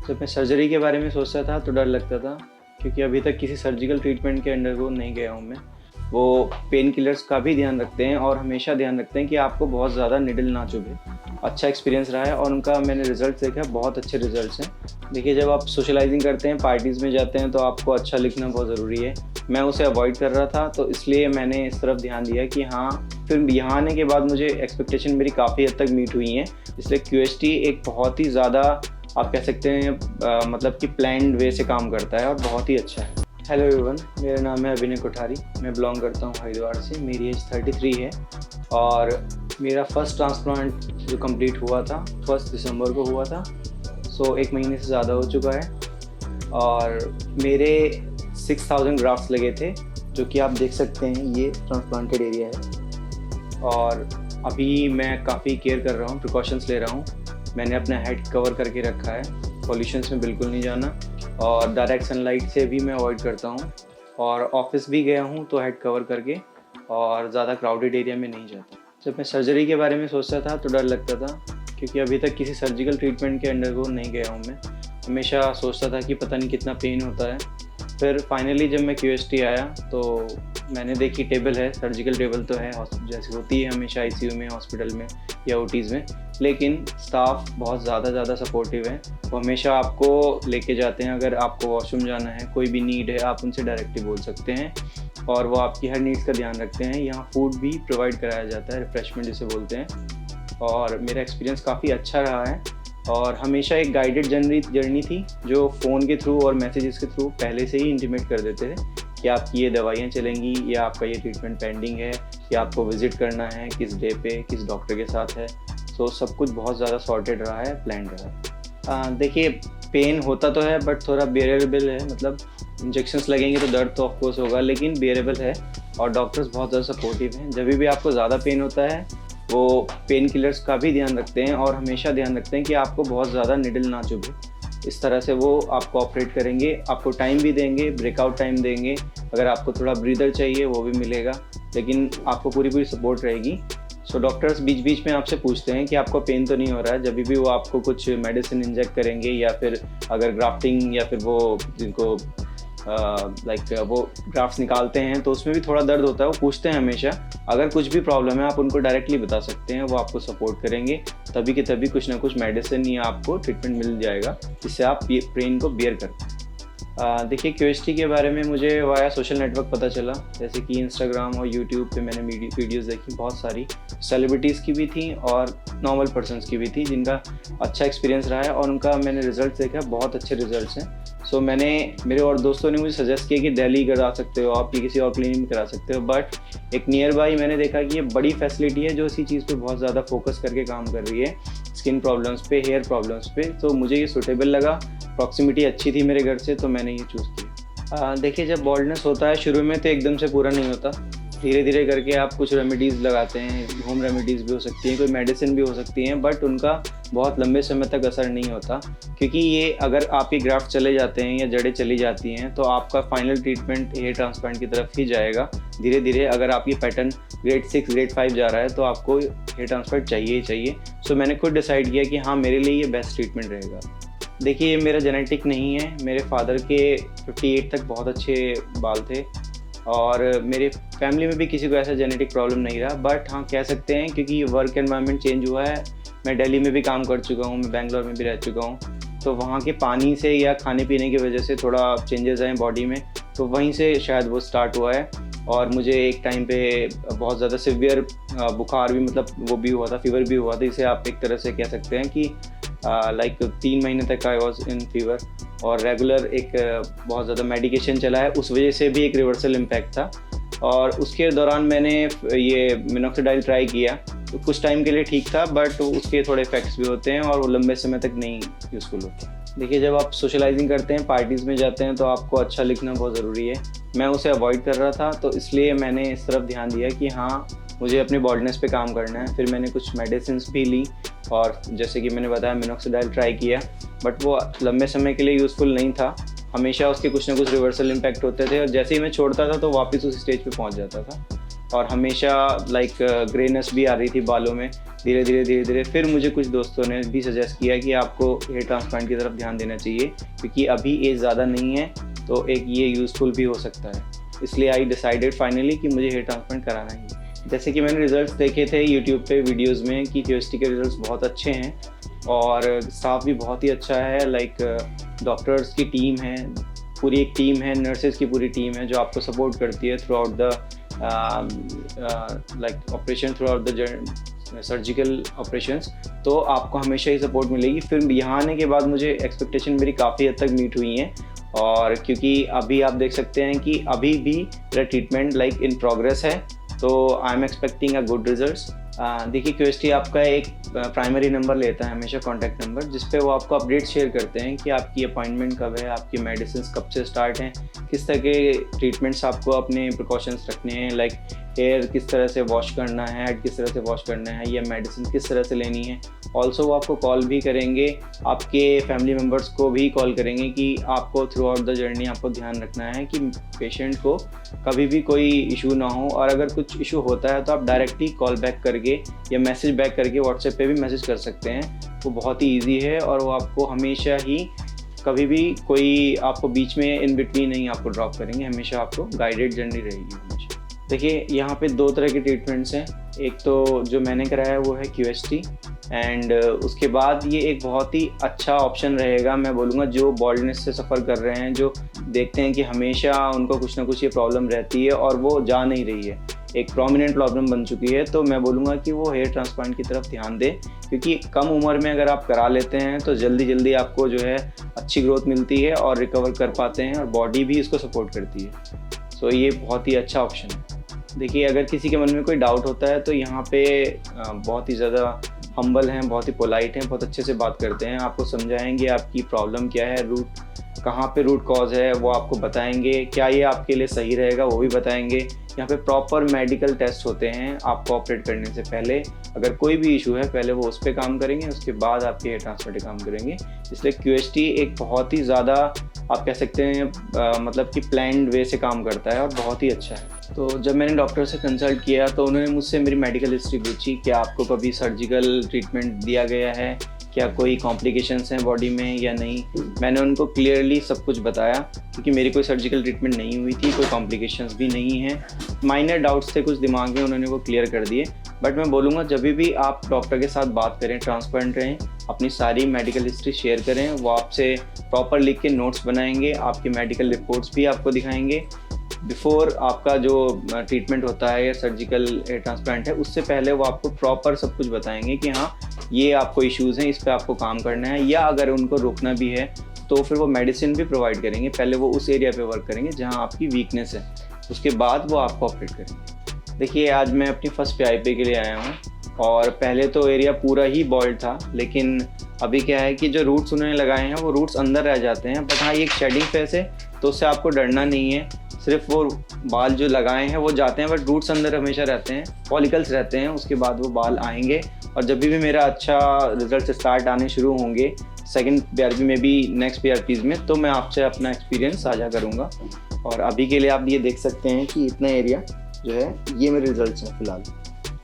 जब मैं सर्जरी के बारे में सोचता था तो डर लगता था, क्योंकि अभी तक किसी सर्जिकल ट्रीटमेंट के अंडरगो नहीं गया हूँ मैं। वो पेन किलर्स का भी ध्यान रखते हैं और हमेशा ध्यान रखते हैं कि आपको बहुत ज़्यादा निडल ना चुभे। अच्छा एक्सपीरियंस रहा है और उनका मैंने रिज़ल्ट देखा, बहुत अच्छे रिज़ल्ट्स हैं। देखिए, जब आप सोशलाइजिंग करते हैं, पार्टीज़ में जाते हैं, तो आपको अच्छा लिखना बहुत ज़रूरी है। मैं उसे अवॉइड कर रहा था, तो इसलिए मैंने इस तरफ ध्यान दिया कि हाँ, फिर यहाँ आने के बाद मुझे एक्सपेक्टेशन मेरी काफ़ी हद तक मीट हुई हैं। इसलिए क्यूएसटी एक बहुत ही ज़्यादा, आप कह सकते हैं, मतलब कि प्लान्ड वे से काम करता है और बहुत ही अच्छा है। हेलो एवरीवन, मेरा नाम है अभिनय कोठारी। मैं बिलोंग करता हूँ हरिद्वार से। मेरी एज 33 है और मेरा फर्स्ट ट्रांसप्लांट जो कंप्लीट हुआ था 1 दिसंबर को हुआ था। सो 1 महीने से ज़्यादा हो चुका है और मेरे 6000 ग्राफ्ट्स लगे थे, जो कि आप देख सकते हैं, ये ट्रांसप्लांटेड एरिया है। और अभी मैं काफ़ी केयर कर रहा हूँ, प्रिकॉशंस ले रहा हूँ। मैंने अपना हेड कवर करके रखा है, पॉल्यूशंस में बिल्कुल नहीं जाना और डायरेक्ट सनलाइट से भी मैं अवॉइड करता हूँ। और ऑफिस भी गया हूँ तो हेड कवर करके, और ज़्यादा क्राउडेड एरिया में नहीं जाता। जब मैं सर्जरी के बारे में सोचता था तो डर लगता था, क्योंकि अभी तक किसी सर्जिकल ट्रीटमेंट के अंडरगो नहीं गया हूँ मैं। हमेशा सोचता था कि पता नहीं कितना पेन होता है। फिर फाइनली जब मैं क्यूएसटी आया तो मैंने देखी, टेबल है, सर्जिकल टेबल तो है जैसे होती है हमेशा आईसीयू में, हॉस्पिटल में या ओटीज़ में, लेकिन स्टाफ बहुत ज़्यादा सपोर्टिव है। वो हमेशा आपको लेके जाते हैं। अगर आपको वॉशरूम जाना है, कोई भी नीड है, आप उनसे डायरेक्टली बोल सकते हैं और वो आपकी हर नीड्स का ध्यान रखते हैं। यहाँ फूड भी प्रोवाइड कराया जाता है, रिफ्रेशमेंट जिसे बोलते हैं। और मेरा एक्सपीरियंस काफ़ी अच्छा रहा है और हमेशा एक गाइडेड जर्नी थी, जो फ़ोन के थ्रू और मैसेजेस के थ्रू पहले से ही इंटीमेट कर देते थे कि आपकी ये दवाइयाँ चलेंगी या आपका ये ट्रीटमेंट पेंडिंग है या आपको विज़िट करना है, किस डे पे, किस डॉक्टर के साथ है। सो सब कुछ बहुत ज़्यादा सॉर्टेड रहा है, प्लान्ड रहा है। देखिए, पेन होता तो है बट थोड़ा बेरेबल है। मतलब इंजेक्शंस लगेंगे तो दर्द तो ऑफकोर्स होगा, लेकिन बेरेबल है और डॉक्टर्स बहुत ज़्यादा सपोर्टिव हैं। जब भी आपको ज़्यादा पेन होता है, वो पेन किलर्स का भी ध्यान रखते हैं और हमेशा ध्यान रखते हैं कि आपको बहुत ज़्यादा निडल ना चुभे। इस तरह से वो आपको ऑपरेट करेंगे, आपको टाइम भी देंगे, ब्रेकआउट टाइम देंगे। अगर आपको थोड़ा ब्रीदर चाहिए वो भी मिलेगा, लेकिन आपको पूरी सपोर्ट रहेगी। सो डॉक्टर्स बीच बीच में आपसे पूछते हैं कि आपको पेन तो नहीं हो रहा है। जब भी वो आपको कुछ मेडिसिन इंजेक्ट करेंगे या फिर अगर ग्राफ्टिंग या फिर वो जिनको वो ग्राफ्ट्स निकालते हैं तो उसमें भी थोड़ा दर्द होता है, वो पूछते हैं हमेशा। अगर कुछ भी प्रॉब्लम है आप उनको डायरेक्टली बता सकते हैं, वो आपको सपोर्ट करेंगे। तभी के तभी कुछ ना कुछ मेडिसिन या आपको ट्रीटमेंट मिल जाएगा, जिससे आप पेन को बियर करते हैं। देखिए, क्यूएसटी के बारे में मुझे वाया सोशल नेटवर्क पता चला, जैसे कि इंस्टाग्राम और यूट्यूब पे मैंने वीडियोस देखी। बहुत सारी सेलिब्रिटीज़ की भी थी और नॉर्मल पर्सन्स की भी थी, जिनका अच्छा एक्सपीरियंस रहा है और उनका मैंने रिजल्ट देखा, बहुत अच्छे रिजल्ट्स हैं। सो मेरे और दोस्तों ने मुझे सजेस्ट किया कि दिल्ली करा सकते हो आप, किसी और क्लिनिक में करा सकते हो। बट एक नियर बाई मैंने देखा कि ये बड़ी फैसिलिटी है जो इसी चीज़ पे बहुत ज़्यादा फोकस करके काम कर रही है, स्किन प्रॉब्लम्स पे, हेयर प्रॉब्लम्स पे। तो मुझे ये सूटेबल लगा, प्रॉक्सिमिटी अच्छी थी मेरे घर से, तो मैंने ये चूज़ किया। देखिए, जब बॉल्डनेस होता है शुरू में तो एकदम से पूरा नहीं होता, धीरे धीरे करके आप कुछ रेमेडीज़ लगाते हैं। होम रेमेडीज़ भी हो सकती हैं, कोई मेडिसिन भी हो सकती हैं, बट उनका बहुत लंबे समय तक असर नहीं होता, क्योंकि ये अगर आपके ग्राफ्ट चले जाते हैं या जड़ें चली जाती हैं तो आपका फाइनल ट्रीटमेंट हेयर ट्रांसप्लांट की तरफ ही जाएगा धीरे धीरे। अगर आपकी पैटर्न ग्रेड 6 ग्रेड 5 जा रहा है तो आपको हेयर ट्रांसप्लांट चाहिए ही चाहिए। सो मैंने खुद डिसाइड किया कि हाँ, मेरे लिए ये बेस्ट ट्रीटमेंट रहेगा। देखिए, ये मेरा जेनेटिक नहीं है। मेरे फादर के 58 तक बहुत अच्छे बाल थे और मेरे फैमिली में भी किसी को ऐसा जेनेटिक प्रॉब्लम नहीं रहा। बट हाँ, कह सकते हैं, क्योंकि वर्क एनवायरनमेंट चेंज हुआ है। मैं दिल्ली में भी काम कर चुका हूँ, मैं बेंगलोर में भी रह चुका हूँ, तो वहाँ के पानी से या खाने पीने की वजह से थोड़ा चेंजेस आए बॉडी में, तो वहीं से शायद वो स्टार्ट हुआ है। और मुझे एक टाइम पे बहुत ज़्यादा सिवियर बुखार भी, मतलब वो भी हुआ था, फीवर भी हुआ था। इसे आप एक तरह से कह सकते हैं कि लाइक 3 महीने तक आई वॉज इन फीवर और रेगुलर एक बहुत ज़्यादा मेडिकेशन चला है, उस वजह से भी एक रिवर्सल इम्पैक्ट था। और उसके दौरान मैंने ये मिनॉक्सिडाइल ट्राई किया, तो कुछ टाइम के लिए ठीक था, बट उसके थोड़े इफेक्ट्स भी होते हैं और वो लंबे समय तक नहीं यूज़फुल होते। देखिए, जब आप सोशलाइजिंग करते हैं, पार्टीज़ में जाते हैं, तो आपको अच्छा लिखना बहुत ज़रूरी है। मैं उसे अवॉइड कर रहा था, तो इसलिए मैंने इस तरफ ध्यान दिया कि हाँ, मुझे अपने बॉल्डनेस पे काम करना है। फिर मैंने कुछ मेडिसिन भी ली और जैसे कि मैंने बताया, मिनॉक्सिडाइल ट्राई किया, बट वो लंबे समय के लिए यूज़फुल नहीं था। हमेशा उसके कुछ ना कुछ रिवर्सल इम्पैक्ट होते थे और जैसे ही मैं छोड़ता था तो वापस उस स्टेज पे पहुंच जाता था। और हमेशा लाइक ग्रेनेस भी आ रही थी बालों में धीरे धीरे। फिर मुझे कुछ दोस्तों ने भी सजेस्ट किया कि आपको हेयर ट्रांसप्लांट की तरफ ध्यान देना चाहिए, क्योंकि अभी एज ज़्यादा नहीं है तो एक ये यूज़फुल भी हो सकता है। इसलिए आई डिसाइडेड फाइनली कि मुझे हेयर ट्रांसप्लांट कराना ही। जैसे कि मैंने रिजल्ट्स देखे थे यूट्यूब पे वीडियोस में कि क्यूएसटी के रिजल्ट्स बहुत अच्छे हैं और स्टाफ भी बहुत ही अच्छा है। लाइक डॉक्टर्स की टीम है, पूरी एक टीम है, नर्सेज की पूरी टीम है जो आपको सपोर्ट करती है through out the like operation, through out the surgical operations. तो आपको हमेशा ही सपोर्ट मिलेगी। फिर यहाँ आने के बाद मुझे एक्सपेक्टेशन मेरी काफ़ी हद तक मीट हुई हैं, और क्योंकि अभी आप देख सकते हैं कि अभी भी मेरा ट्रीटमेंट लाइक इन प्रोग्रेस है, तो I am expecting a good results. देखिए क्यूएसटी आपका एक प्राइमरी नंबर लेता है हमेशा, कॉन्टैक्ट नंबर, जिस पे वो आपको अपडेट शेयर करते हैं कि आपकी अपॉइंटमेंट कब है, आपकी मेडिसिन कब से स्टार्ट हैं, किस तरह के ट्रीटमेंट्स आपको अपने प्रिकॉशंस रखने हैं, लाइक हेयर किस तरह से वॉश करना है, हेड किस तरह से वॉश करना है, या मेडिसिन किस तरह से लेनी है। ऑल्सो वो आपको कॉल भी करेंगे, आपके फैमिली मेम्बर्स को भी कॉल करेंगे कि आपको थ्रू आउट द जर्नी आपको ध्यान रखना है कि पेशेंट को कभी भी कोई इशू ना हो, और अगर कुछ इशू होता है तो आप डायरेक्टली कॉल बैक करके या मैसेज बैक करके व्हाट्सएप पे भी मैसेज कर सकते हैं। वो बहुत ही ईजी है और वो आपको हमेशा ही कभी भी कोई आपको बीच में इन बिटवीन नहीं आपको ड्रॉप करेंगे, हमेशा आपको गाइडेड जर्नी रहेगी हमेशा। देखिए यहाँ पे दो तरह के ट्रीटमेंट्स हैं, एक तो जो मैंने कराया है वो है क्यूएसटी, एंड उसके बाद ये एक बहुत ही अच्छा ऑप्शन रहेगा मैं बोलूँगा जो बॉल्डनेस से सफ़र कर रहे हैं, जो देखते हैं कि हमेशा उनको कुछ ना कुछ ये प्रॉब्लम रहती है और वो जा नहीं रही है, एक प्रोमिनेंट प्रॉब्लम बन चुकी है। तो मैं बोलूँगा कि वो हेयर ट्रांसप्लांट की तरफ ध्यान दें, क्योंकि कम उम्र में अगर आप करा लेते हैं तो जल्दी आपको जो है अच्छी ग्रोथ मिलती है और रिकवर कर पाते हैं, और बॉडी भी इसको सपोर्ट करती है। सो ये बहुत ही अच्छा ऑप्शन है। देखिए अगर किसी के मन में कोई डाउट होता है तो यहाँ पे बहुत ही ज़्यादा हम्बल हैं, बहुत ही पोलाइट हैं, बहुत अच्छे से बात करते हैं, आपको समझाएंगे आपकी प्रॉब्लम क्या है, रूट कहाँ पे रूट कॉज है वो आपको बताएंगे, क्या ये आपके लिए सही रहेगा वो भी बताएंगे। यहाँ पे प्रॉपर मेडिकल टेस्ट होते हैं आपको ऑपरेट करने से पहले, अगर कोई भी इशू है पहले वो उस पर काम करेंगे, उसके बाद आपके हेयर ट्रांसप्लांट काम करेंगे। इसलिए क्यूएसटी एक बहुत ही ज़्यादा आप कह सकते हैं मतलब कि प्लान्ड वे से काम करता है और बहुत ही अच्छा है। तो जब मैंने डॉक्टर से कंसल्ट किया तो उन्होंने मुझसे मेरी मेडिकल हिस्ट्री पूछी, क्या आपको कभी सर्जिकल ट्रीटमेंट दिया गया है, क्या कोई कॉम्प्लिकेशंस हैं बॉडी में या नहीं। मैंने उनको क्लियरली सब कुछ बताया, क्योंकि मेरी कोई सर्जिकल ट्रीटमेंट नहीं हुई थी, कोई कॉम्प्लिकेशंस भी नहीं हैं, माइनर डाउट्स थे कुछ दिमाग में, उन्होंने वो क्लियर कर दिए। बट मैं बोलूँगा जब भी आप डॉक्टर के साथ बात करें, ट्रांसपेरेंट रहें, अपनी सारी मेडिकल हिस्ट्री शेयर करें, वो आपसे प्रॉपर लिख के नोट्स बनाएंगे, आपकी मेडिकल रिपोर्ट्स भी आपको दिखाएंगे। बिफोर आपका जो ट्रीटमेंट होता है या सर्जिकल हेयर ट्रांसप्लांट है उससे पहले वो आपको प्रॉपर सब कुछ बताएंगे कि हाँ ये आपको इश्यूज़ हैं, इस पर आपको काम करना है, या अगर उनको रोकना भी है तो फिर वो मेडिसिन भी प्रोवाइड करेंगे। पहले वो उस एरिया पे वर्क करेंगे जहाँ आपकी वीकनेस है, उसके बाद वो आपको ऑपरेट करेंगे। देखिए आज मैं अपनी फर्स्ट PIP के लिए आया हूँ, और पहले तो एरिया पूरा ही बॉल्ड था, लेकिन अभी क्या है कि जो रूट्स उन्होंने लगाए हैं वो रूट्स अंदर रह जाते हैं। बट हाँ ये एक शेडिंग फेस है तो उससे आपको डरना नहीं है, सिर्फ वो बाल जो लगाए हैं वो जाते हैं, बट रूट्स अंदर हमेशा रहते हैं, फॉलिकल्स रहते हैं, उसके बाद वो बाल आएंगे। और जब भी मेरा अच्छा रिजल्ट स्टार्ट आने शुरू होंगे सेकंड PRP में भी, नेक्स्ट PRPs में, तो मैं आपसे अपना एक्सपीरियंस साझा करूँगा। और अभी के लिए आप ये देख सकते हैं कि इतना एरिया जो है ये मेरे रिजल्ट्स हैं फिलहाल।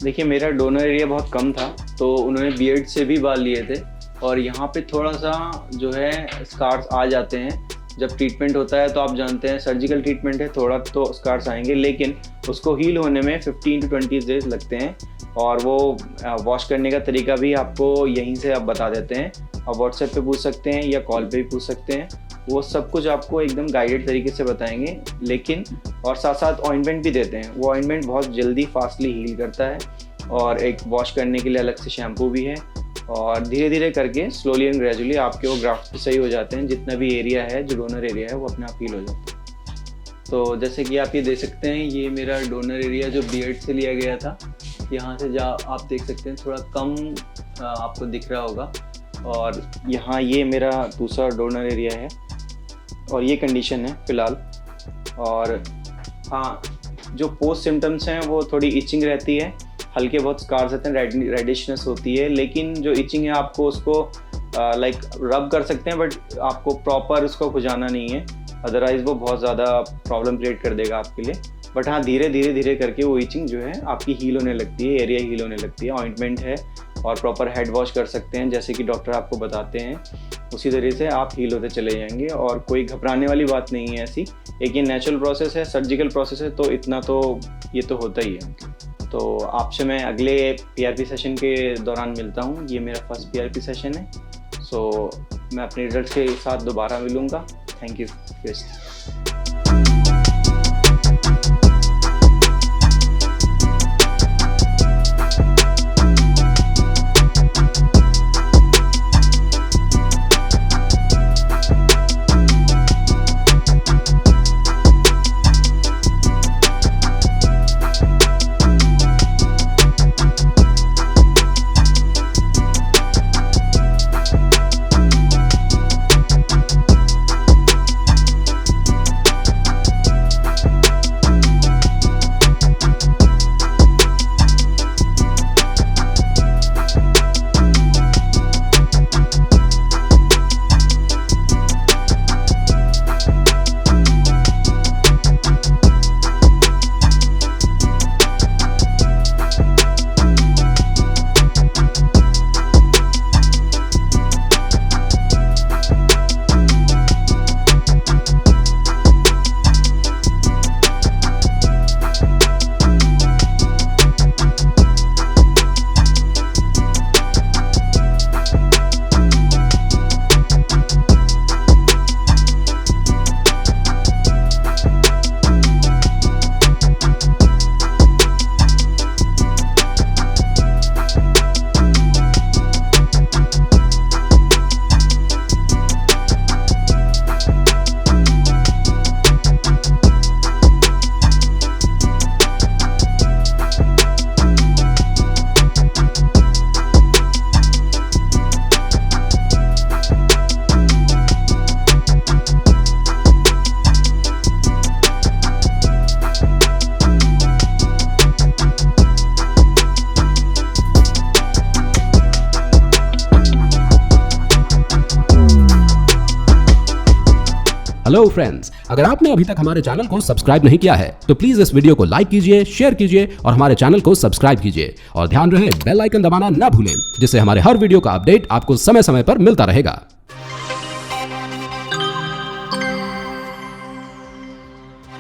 देखिए मेरा डोनर एरिया बहुत कम था, तो उन्होंने बियर्ड से भी बाल लिए थे, और यहाँ पे थोड़ा सा जो है स्कार्स आ जाते हैं जब ट्रीटमेंट होता है। तो आप जानते हैं सर्जिकल ट्रीटमेंट है, थोड़ा तो स्कार्स आएंगे, लेकिन उसको हील होने में 15 to 20 डेज लगते हैं। और वो वॉश करने का तरीका भी आपको यहीं से आप बता देते हैं, आप व्हाट्सएप पे पूछ सकते हैं या कॉल पे भी पूछ सकते हैं, वो सब कुछ आपको एकदम गाइडेड तरीके से बताएंगे। लेकिन और साथ साथ ऑइंटमेंट भी देते हैं, वो ऑइंटमेंट बहुत जल्दी फास्टली हील करता है, और एक वॉश करने के लिए अलग से शैम्पू भी है, और धीरे धीरे करके स्लोली एंड ग्रेजुअली आपके वो ग्राफ्ट सही हो जाते हैं। जितना भी एरिया है जो डोनर एरिया है वो अपने आप हील हो जाता है। तो जैसे कि आप ये देख सकते हैं, ये मेरा डोनर एरिया जो बियर्ड से लिया गया था, यहाँ से आप देख सकते हैं थोड़ा कम आपको दिख रहा होगा, और यहाँ ये मेरा दूसरा डोनर एरिया है, और ये कंडीशन है फ़िलहाल। और हाँ जो पोस्ट सिम्टम्स हैं वो थोड़ी इचिंग रहती है, हल्के बहुत स्कार्स रहते हैं, रेडिशनेस होती है, लेकिन जो इचिंग है आपको उसको लाइक रब कर सकते हैं, बट आपको प्रॉपर उसको खुजाना नहीं है। अदरवाइज़ वो बहुत ज़्यादा प्रॉब्लम क्रिएट कर देगा आपके लिए। बट हाँ, धीरे करके वो इचिंग जो है आपकी हील होने लगती है, एरिया हील होने लगती है। ऑइंटमेंट है और प्रॉपर हेड वॉश कर सकते हैं, जैसे कि डॉक्टर आपको बताते हैं उसी तरीके से आप हील होते चले जाएंगे। और कोई घबराने वाली बात नहीं है ऐसी। एक ये नेचुरल प्रोसेस है, सर्जिकल प्रोसेस है, तो इतना तो ये तो होता ही है। तो आपसे मैं अगले PRP सेशन के दौरान मिलता हूँ। ये मेरा फर्स्ट PRP सेशन है। सो मैं अपने रिजल्ट्स के साथ दोबारा मिलूँगा। Thank you. हेलो फ्रेंड्स, अगर आपने अभी तक हमारे चैनल को सब्सक्राइब नहीं किया है तो प्लीज इस वीडियो को लाइक कीजिए, शेयर कीजिए और हमारे चैनल को सब्सक्राइब कीजिए। और ध्यान रहे बेल आइकन दबाना ना भूलें, जिससे हमारे हर वीडियो का अपडेट आपको समय समय पर मिलता रहेगा।